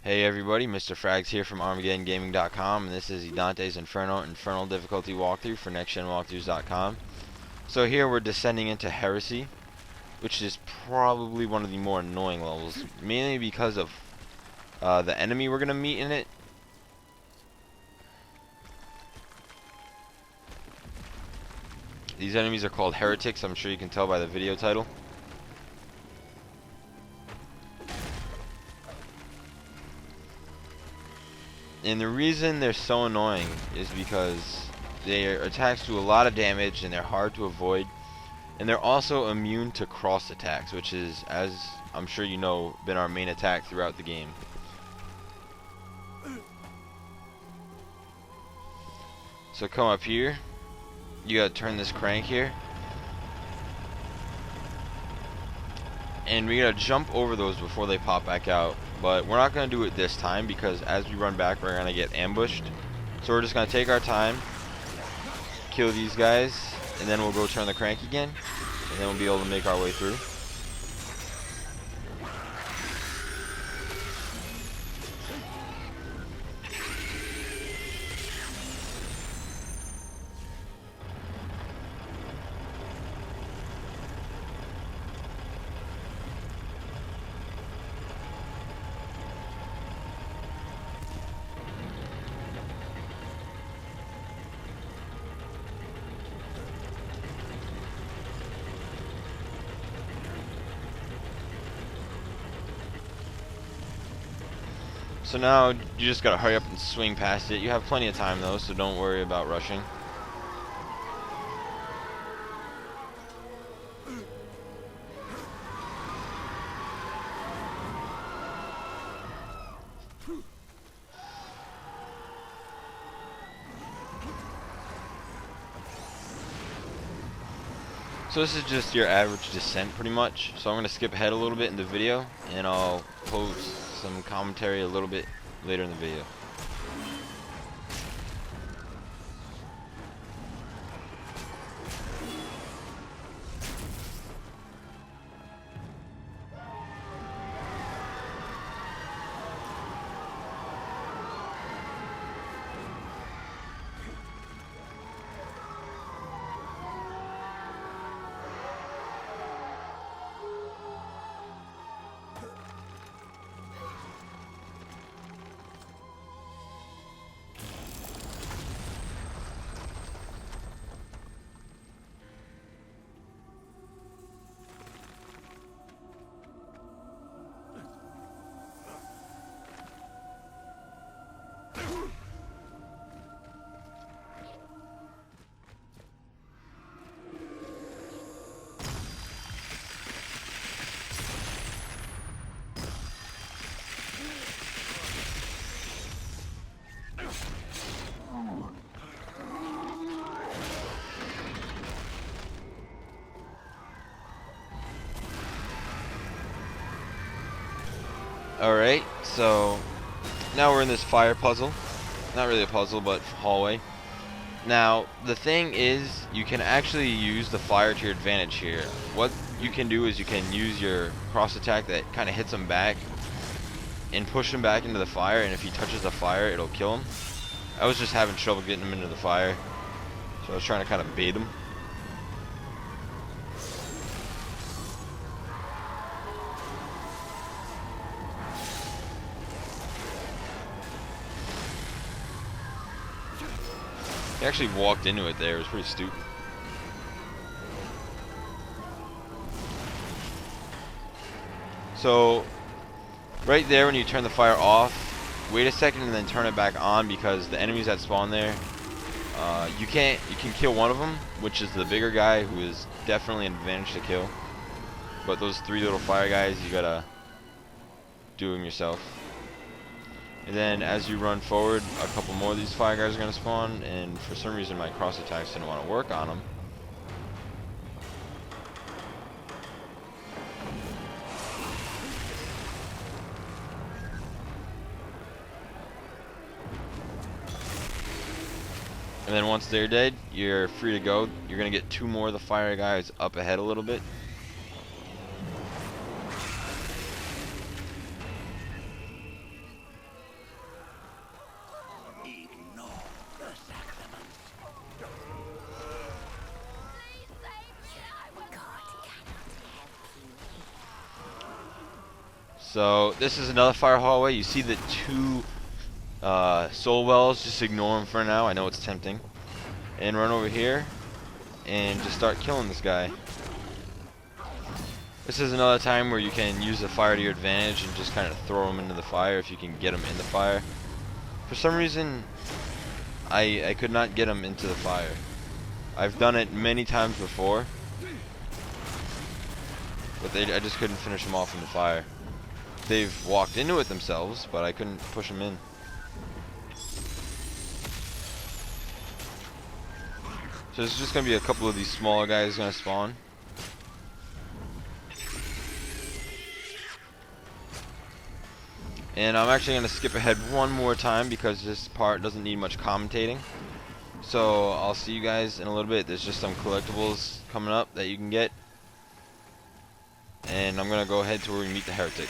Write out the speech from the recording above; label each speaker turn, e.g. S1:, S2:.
S1: Hey everybody, Mr. Frags here from ArmageddonGaming.com, and this is Dante's Inferno difficulty walkthrough for nextgenwalkthroughs.com. So here we're descending into Heresy, which is probably one of the more annoying levels, mainly because of the enemy we're going to meet in it. These enemies are called Heretics, I'm sure you can tell by the video title. And the reason they're so annoying is because their attacks do a lot of damage and they're hard to avoid. And they're also immune to cross attacks, which is, as I'm sure you know, been our main attack throughout the game. So come up here. You gotta turn this crank here. And we gotta jump over those before they pop back out. But we're not gonna do it this time because as we run back we're gonna get ambushed. So we're just gonna take our time, kill these guys, and then we'll go turn the crank again, and then we'll be able to make our way through. So now you just gotta hurry up and swing past it. You have plenty of time though, so don't worry about rushing. So this is just your average descent pretty much. So I'm going to skip ahead a little bit in the video and I'll post some commentary a little bit later in the video. Alright, so now we're in this fire puzzle. Not really a puzzle, but hallway. Now, the thing is, you can actually use the fire to your advantage here. What you can do is you can use your cross attack that kind of hits him back and push him back into the fire, and if he touches the fire, it'll kill him. I was just having trouble getting him into the fire, so I was trying to kind of bait him. He actually walked into it there. It was pretty stupid. So, right there when you turn the fire off, wait a second and then turn it back on because the enemies that spawn there, you can kill one of them, which is the bigger guy, who is definitely an advantage to kill. But those three little fire guys, you gotta do them yourself. And then as you run forward, a couple more of these fire guys are going to spawn, and for some reason my cross attacks didn't want to work on them. And then once they're dead, you're free to go. You're going to get two more of the fire guys up ahead a little bit. So this is another fire hallway. You see the two soul wells. Just ignore them for now. I know it's tempting. And run over here and just start killing this guy. This is another time where you can use the fire to your advantage and just kind of throw him into the fire if you can get him in the fire. For some reason, I could not get him into the fire. I've done it many times before, but I just couldn't finish them off in the fire. They've walked into it themselves, but I couldn't push them in. So there's just going to be a couple of these smaller guys going to spawn. And I'm actually going to skip ahead one more time because this part doesn't need much commentating. So I'll see you guys in a little bit. There's just some collectibles coming up that you can get. And I'm going to go ahead to where we meet the Heretic.